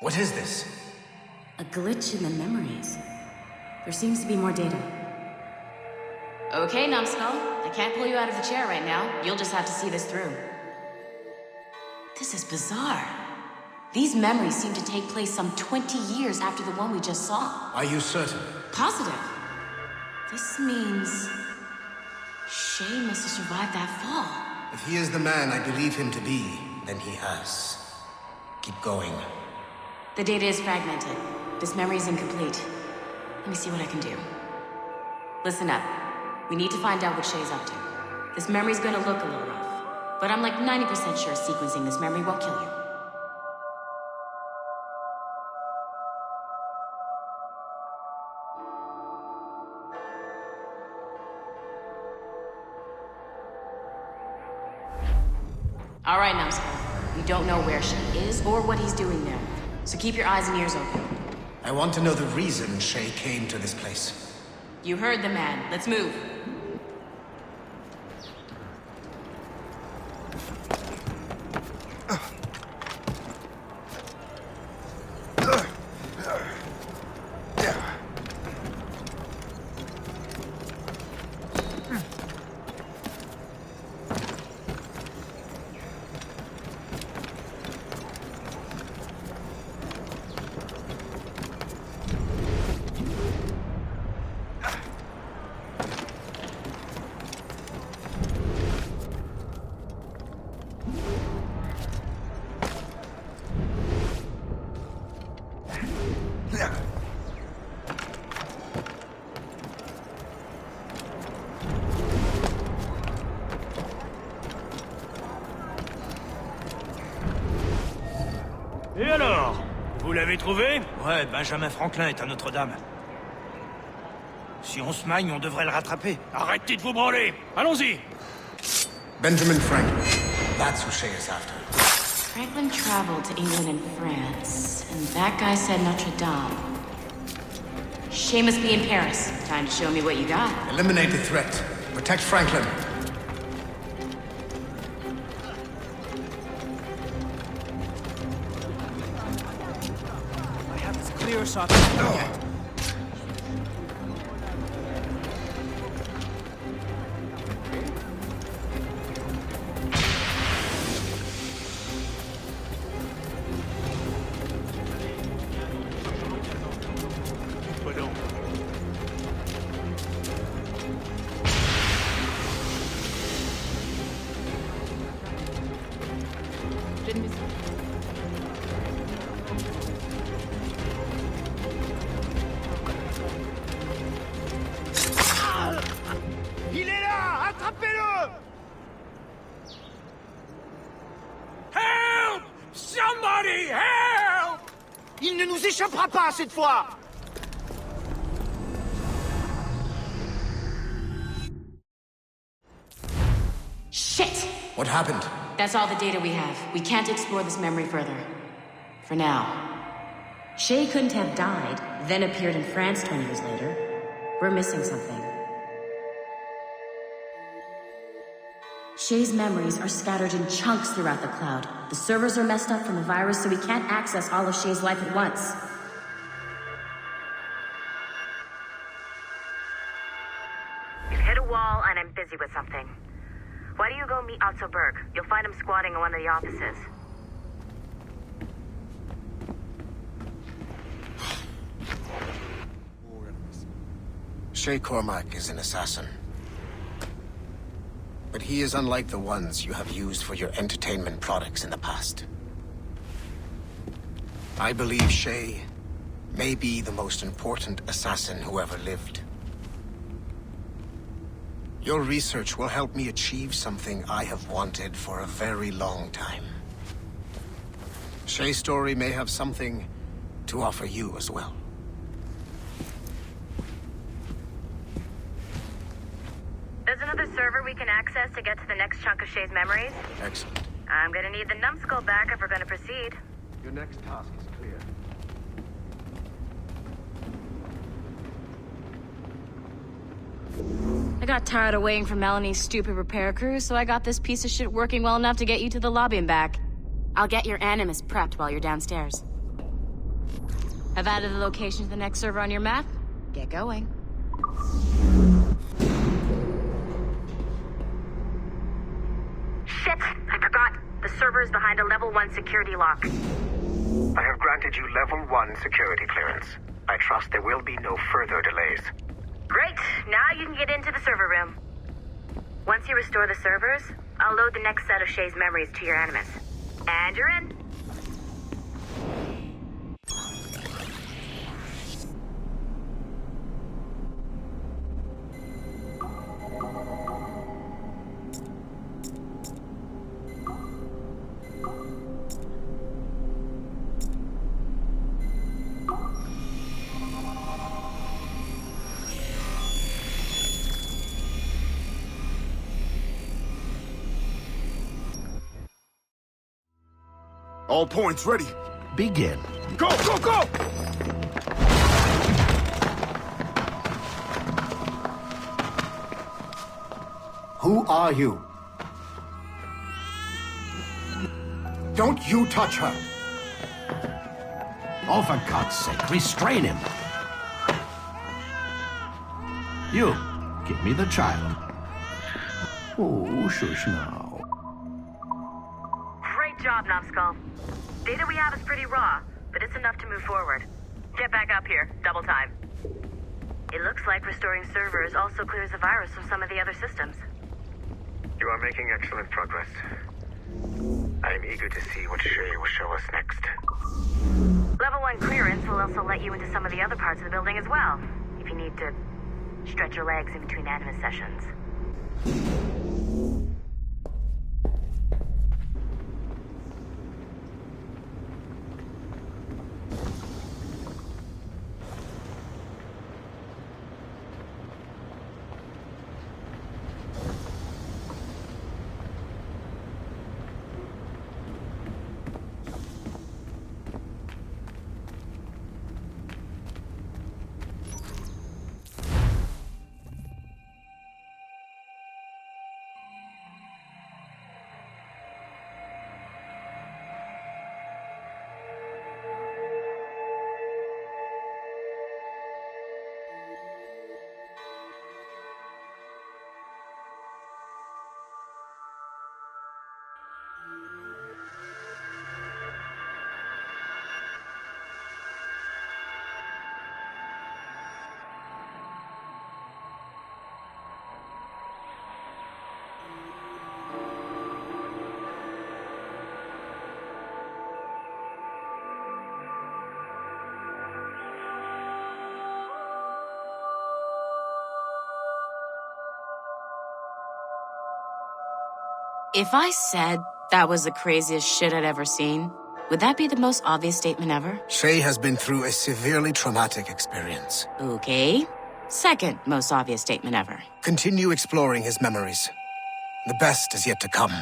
What is this? A glitch in the memories. There seems to be more data. Okay, numbskull. I can't pull you out of the chair right now. You'll just have to see this through. This is bizarre. These memories seem to take place some 20 years after the one we just saw. Are you certain? Positive. This means... Shay must have survived that fall. If he is the man I believe him to be, then he has. Keep going. The data is fragmented. This memory is incomplete. Let me see what I can do. Listen up. We need to find out what Shay's up to. This memory's gonna look a little rough, but I'm like 90% sure sequencing this memory won't kill you. All right, numbskull. We don't know where Shay is or what he's doing there, so keep your eyes and ears open. I want to know the reason Shay came to this place. You heard the man. Let's move. Et alors? Vous l'avez trouvé? Ouais, Benjamin Franklin est à Notre-Dame. Si on se magne, on devrait le rattraper. Arrêtez de vous branler! Allons-y! Benjamin Franklin. That's who Shay is after. Franklin traveled to England and France, and that guy said Notre-Dame. Shay must be in Paris. Time to show me what you got. Eliminate the threat. Protect Franklin. I have this clear shot. Oh. Il est là! Attrapez-le! Help! Somebody help! Il ne nous échappera pas cette fois! Shit! What happened? That's all the data we have. We can't explore this memory further. For now. Shay couldn't have died, then appeared in France 20 years later. We're missing something. Shay's memories are scattered in chunks throughout the cloud. The servers are messed up from the virus, so we can't access all of Shay's life at once. You've hit a wall, and I'm busy with something. Why do you go meet Otto Berg? You'll find him squatting in one of the offices. Shay Cormac is an assassin. But he is unlike the ones you have used for your entertainment products in the past. I believe Shay may be the most important assassin who ever lived. Your research will help me achieve something I have wanted for a very long time. Shay's story may have something to offer you as well. There's another server we can access to get to the next chunk of Shay's memories. Excellent. I'm gonna need the numbskull back if we're gonna proceed. Your next task is clear. I got tired of waiting for Melanie's stupid repair crew, so I got this piece of shit working well enough to get you to the lobby and back. I'll get your Animus prepped while you're downstairs. Have added the location to the next server on your map? Get going. Shit! I forgot. The server is behind a level 1 security lock. I have granted you level 1 security clearance. I trust there will be no further delays. Great! Now you can get into the server room. Once you restore the servers, I'll load the next set of Shay's memories to your Animus. And you're in. All points ready. Begin. Go, go, go! Who are you? Don't you touch her! Oh, for God's sake, restrain him. You, give me the child. Oh, shush now. Great job, Numbskull. Data we have is pretty raw, but it's enough to move forward. Get back up here. Double time. It looks like restoring servers also clears the virus from some of the other systems. You are making excellent progress. I am eager to see what Shay will show us next. Level 1 clearance will also let you into some of the other parts of the building as well, if you need to stretch your legs in between Animus sessions. If I said that was the craziest shit I'd ever seen, would that be the most obvious statement ever? Shay has been through a severely traumatic experience. Okay. Second most obvious statement ever. Continue exploring his memories. The best is yet to come.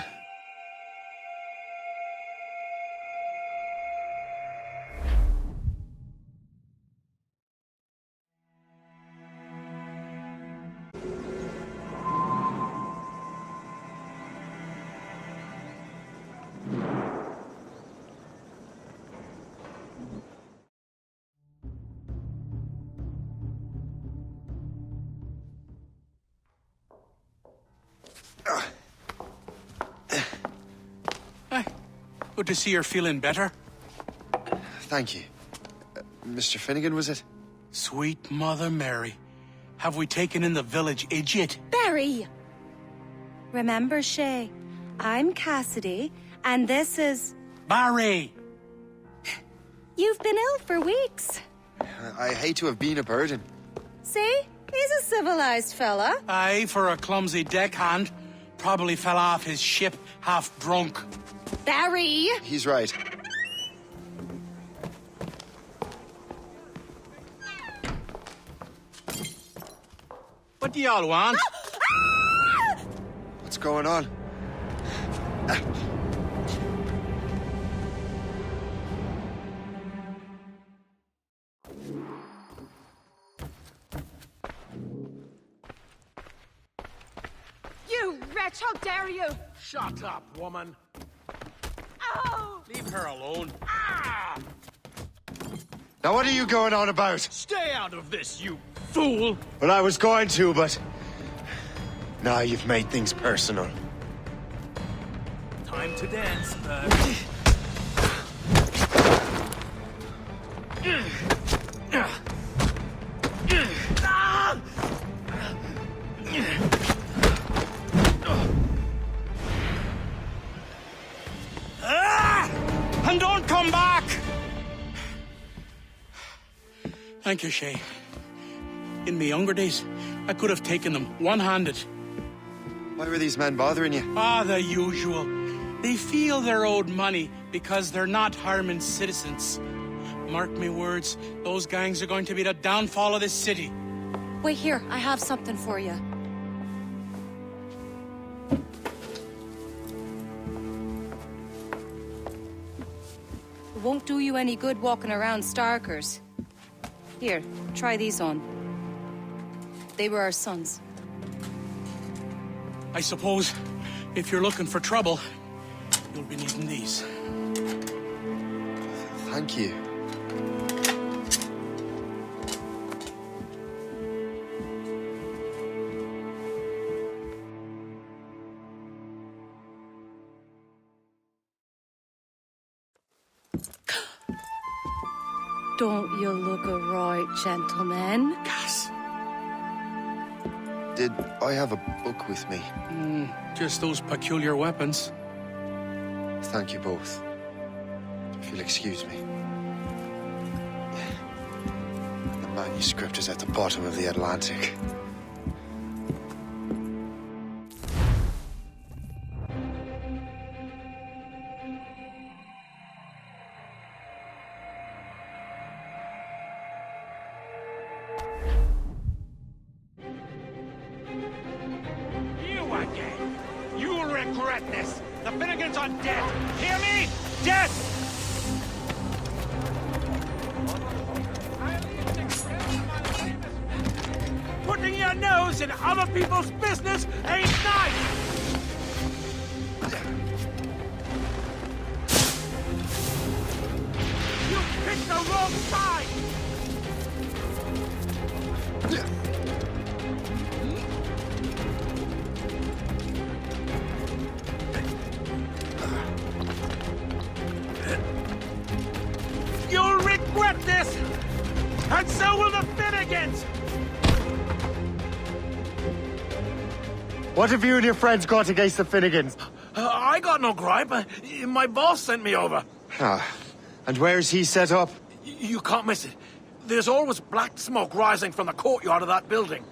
Good to see you're feeling better. Thank you. Mr. Finnegan, was it? Sweet Mother Mary. Have we taken in the village idiot? Barry! Remember, Shay, I'm Cassidy, and this is... Barry! You've been ill for weeks. I hate to have been a burden. See? He's a civilized fella. Aye, for a clumsy deckhand. Probably fell off his ship half drunk. Barry! He's right. What do y'all want? What's going on? You wretch, how dare you! Shut up, woman. Ow! Leave her alone. Ah! Now what are you going on about? Stay out of this, you fool! Well, I was going to, but... Now you've made things personal. Time to dance, And don't come back! Thank you, Shay. In my younger days, I could have taken them one-handed. Why were these men bothering you? The usual. They feel they're owed money because they're not harming citizens. Mark me words, those gangs are going to be the downfall of this city. Wait here, I have something for you. It won't do you any good walking around Starkers. Here, try these on. They were our sons. I suppose, if you're looking for trouble, you'll be needing these. Thank you. Don't you look a right, gentlemen? Gas. Did I have a book with me? Just those peculiar weapons. Thank you both. If you'll excuse me. The manuscript is at the bottom of the Atlantic. You again! You'll regret this! The Finnegans are dead! Hear me? Dead! Putting your nose in other people's business ain't nice! You picked the wrong side! You'll regret this! And so will the Finnegans! What have you and your friends got against the Finnegans? I got no gripe. My boss sent me over. And where's he set up? You can't miss it. There's always black smoke rising from the courtyard of that building.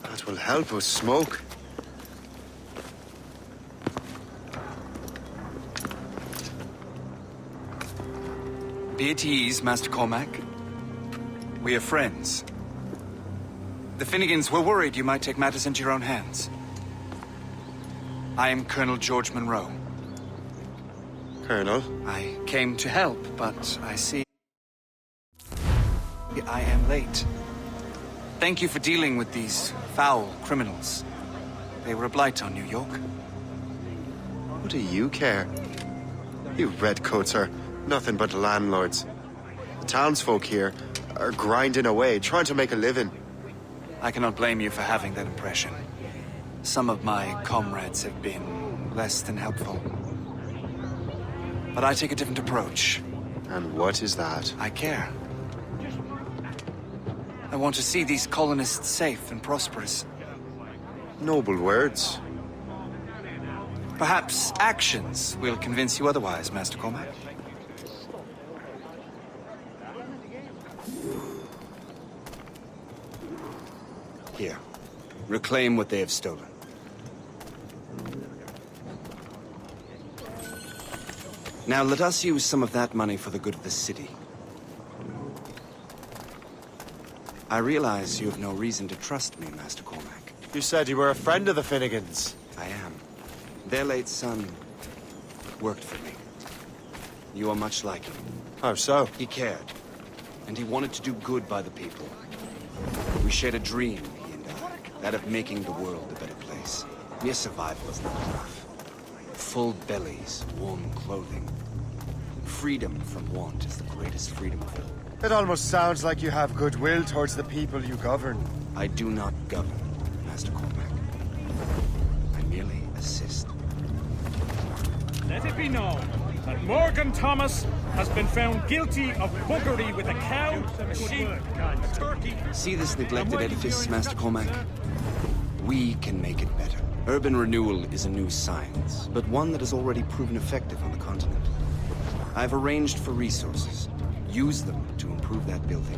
That will help us smoke. Be at ease, Master Cormac. We are friends. The Finnegans were worried you might take matters into your own hands. I am Colonel George Monroe. Colonel? I came to help, but I see I am late. Thank you for dealing with these foul criminals. They were a blight on New York. What do you care? You redcoats are nothing but landlords. The townsfolk here are grinding away, trying to make a living. I cannot blame you for having that impression. Some of my comrades have been less than helpful. But I take a different approach. And what is that? I care. I want to see these colonists safe and prosperous. Noble words. Perhaps actions will convince you otherwise, Master Cormac. Here. Reclaim what they have stolen. Now let us use some of that money for the good of the city. I realize you have no reason to trust me, Master Cormac. You said you were a friend of the Finnegans. I am. Their late son worked for me. You are much like him. How so? He cared, and he wanted to do good by the people. We shared a dream, he and I, that of making the world a better place. Mere survival is not enough. Full bellies, warm clothing. Freedom from want is the greatest freedom of all. It almost sounds like you have goodwill towards the people you govern. I do not govern, Master Cormac. I merely assist. Let it be known that Morgan Thomas has been found guilty of buggery with a cow, a sheep, a turkey. See this neglected edifice, Master Cormac? We can make it better. Urban renewal is a new science, but one that has already proven effective on the continent. I've arranged for resources. Use them to improve that building.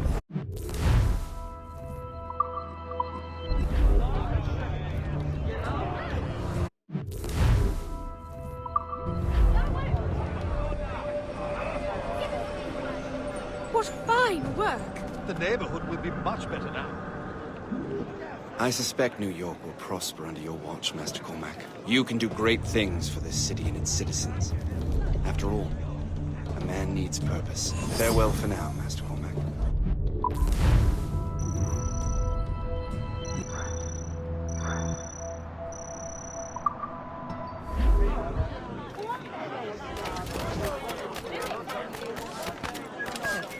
What fine work! The neighborhood will be much better now. I suspect New York will prosper under your watch, Master Cormac. You can do great things for this city and its citizens. After all, a man needs purpose. Farewell for now, Master Cormac.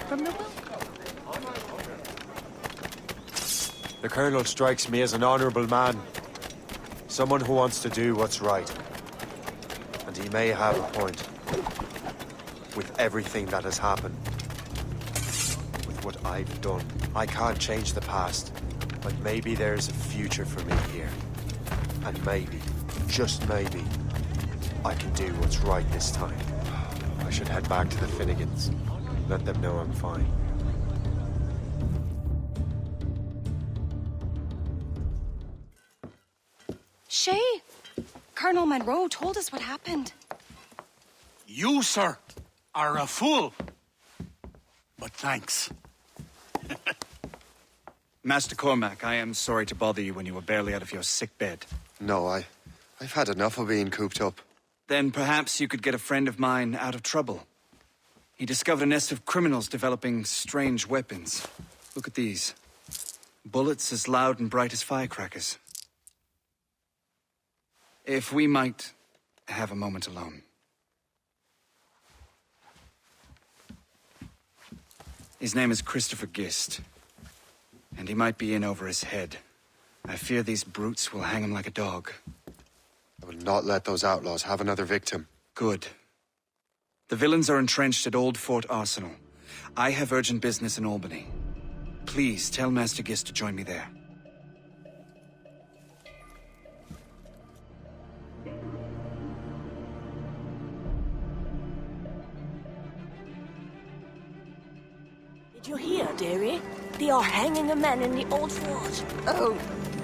From the The Colonel strikes me as an honorable man. Someone who wants to do what's right. And he may have a point. With everything that has happened. With what I've done. I can't change the past. But maybe there's a future for me here. And maybe, just maybe, I can do what's right this time. I should head back to the Finnegans. Let them know I'm fine. Shay, Colonel Monroe told us what happened. You, sir, are a fool. But thanks. Master Cormac, I am sorry to bother you when you were barely out of your sick bed. No, I've had enough of being cooped up. Then perhaps you could get a friend of mine out of trouble. He discovered a nest of criminals developing strange weapons. Look at these. Bullets as loud and bright as firecrackers. If we might have a moment alone. His name is Christopher Gist. And he might be in over his head. I fear these brutes will hang him like a dog. I will not let those outlaws have another victim. Good. The villains are entrenched at Old Fort Arsenal. I have urgent business in Albany. Please tell Master Gist to join me there. Did you hear, dearie? They are hanging a man in the old fort. Oh,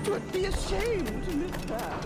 'twould be a shame to miss that.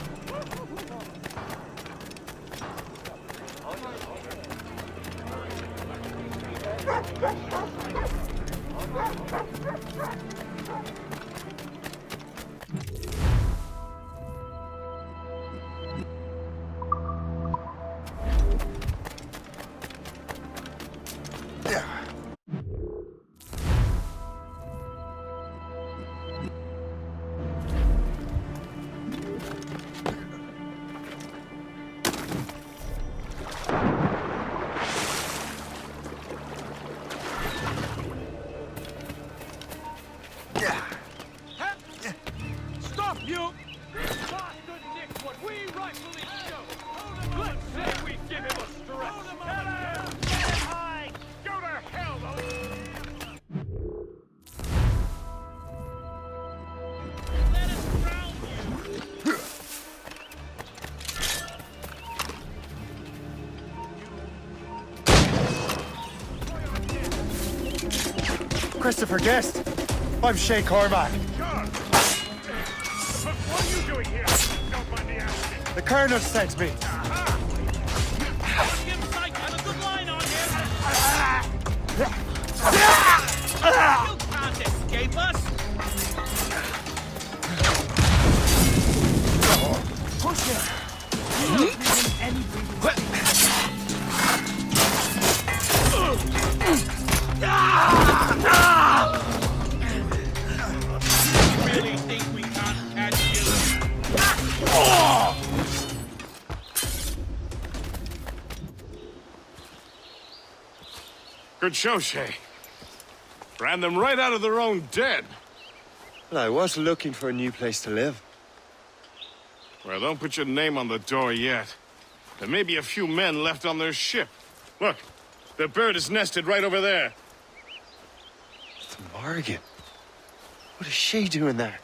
Christopher Guest. I'm Shay Cormac. What are you doing here? Don't mind the accident. The Colonel sent me. Give sight and a good line on him. You can't escape us. Push it. Really think we can't catch you? Good show, Shay. Ran them right out of their own den. Well, I was looking for a new place to live. Well, don't put your name on the door yet. There may be a few men left on their ship. Look, the bird is nested right over there. The Morrígan. What is she doing there?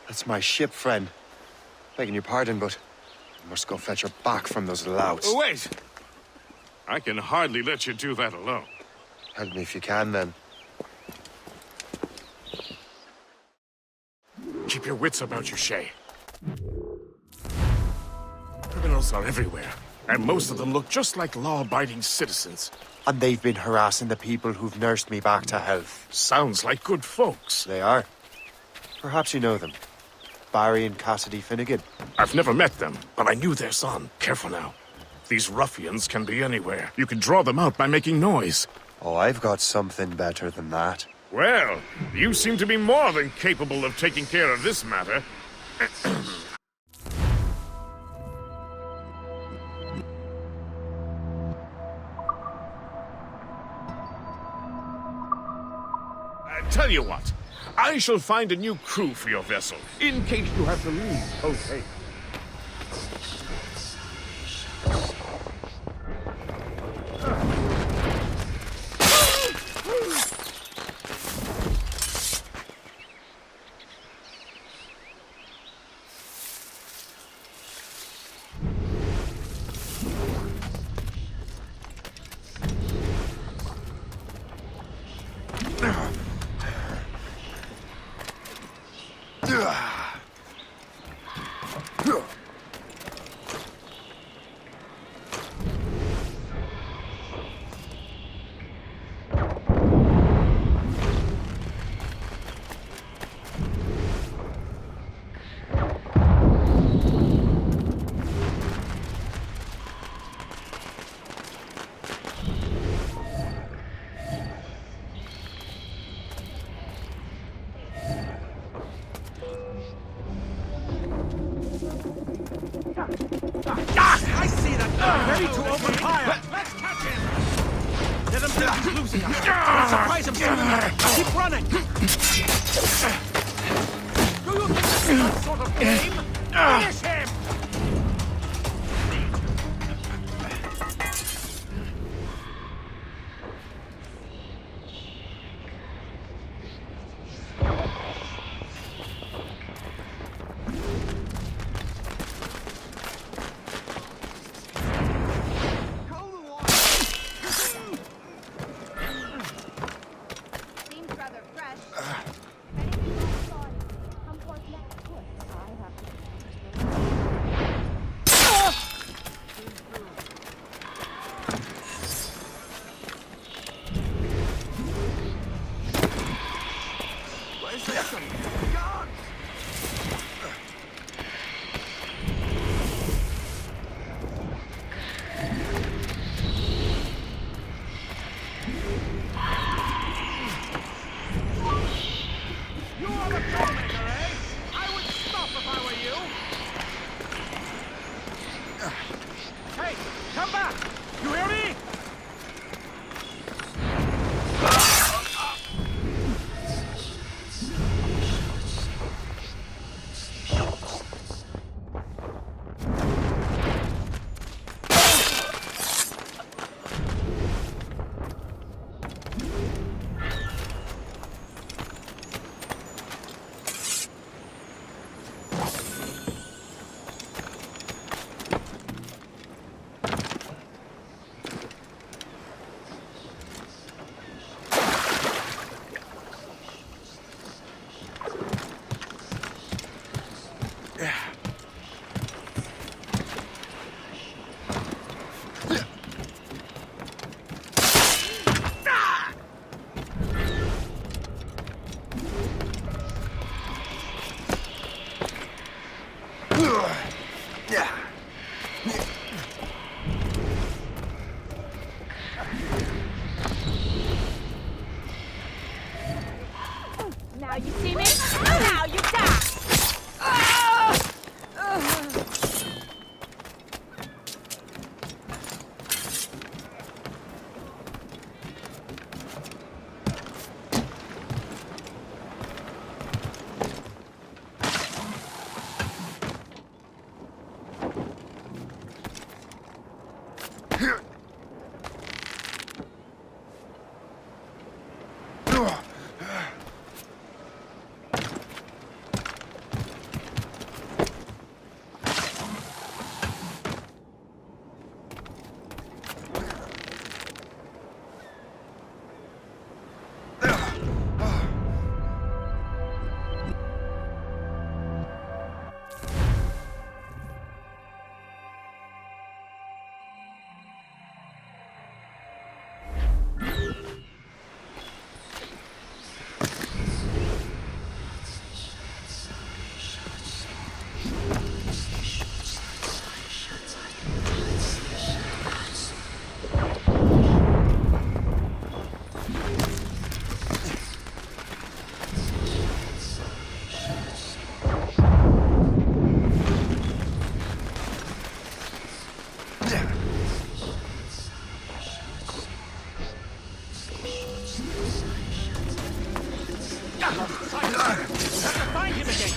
That's my ship, friend. Begging your pardon, but I must go fetch her back from those louts. Oh, wait! I can hardly let you do that alone. Help me if you can, then. Keep your wits about you, Shay. Criminals are everywhere, and most of them look just like law-abiding citizens. And they've been harassing the people who've nursed me back to health. Sounds like good folks. They are. Perhaps you know them. Barry and Cassidy Finnegan. I've never met them, but I knew their son. Careful now. These ruffians can be anywhere. You can draw them out by making noise. Oh, I've got something better than that. Well, you seem to be more than capable of taking care of this matter. Tell you what, I shall find a new crew for your vessel, in case you have to leave post-haste. He'll surprise himself. Keep running. Do you think this is some sort of game? Finish him! Now you see me? Now you die! Find him again!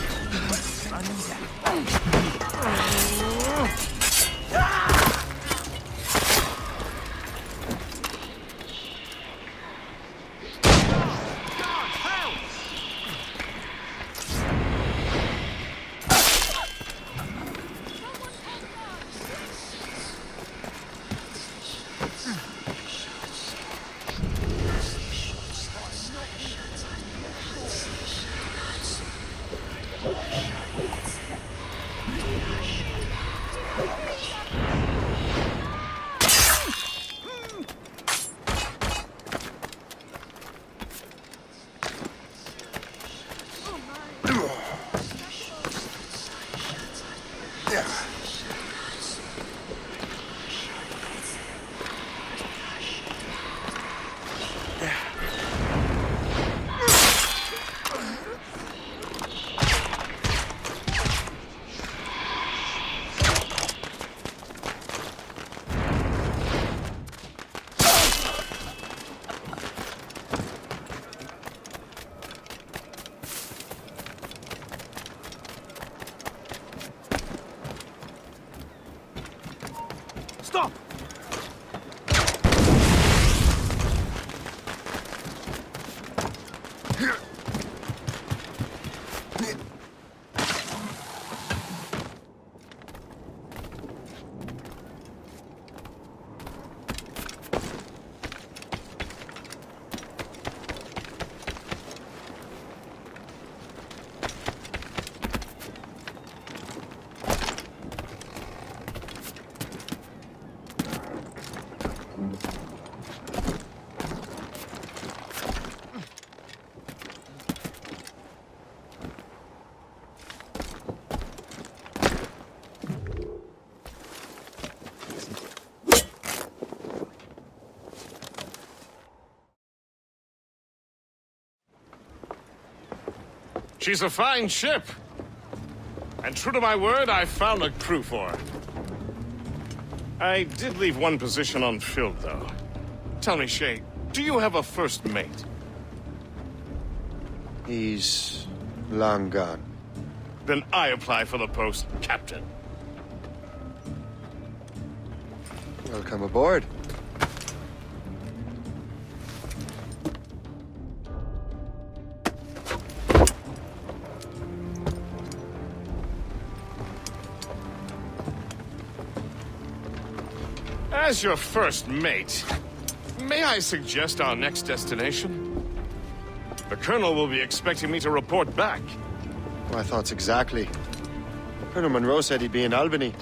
She's a fine ship. And true to my word, I found a crew for her. I did leave one position unfilled, though. Tell me, Shay, do you have a first mate? He's long gone. Then I apply for the post, Captain. Welcome aboard. As your first mate, may I suggest our next destination? The Colonel will be expecting me to report back. My thoughts exactly. Colonel Monroe said he'd be in Albany.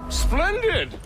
Splendid!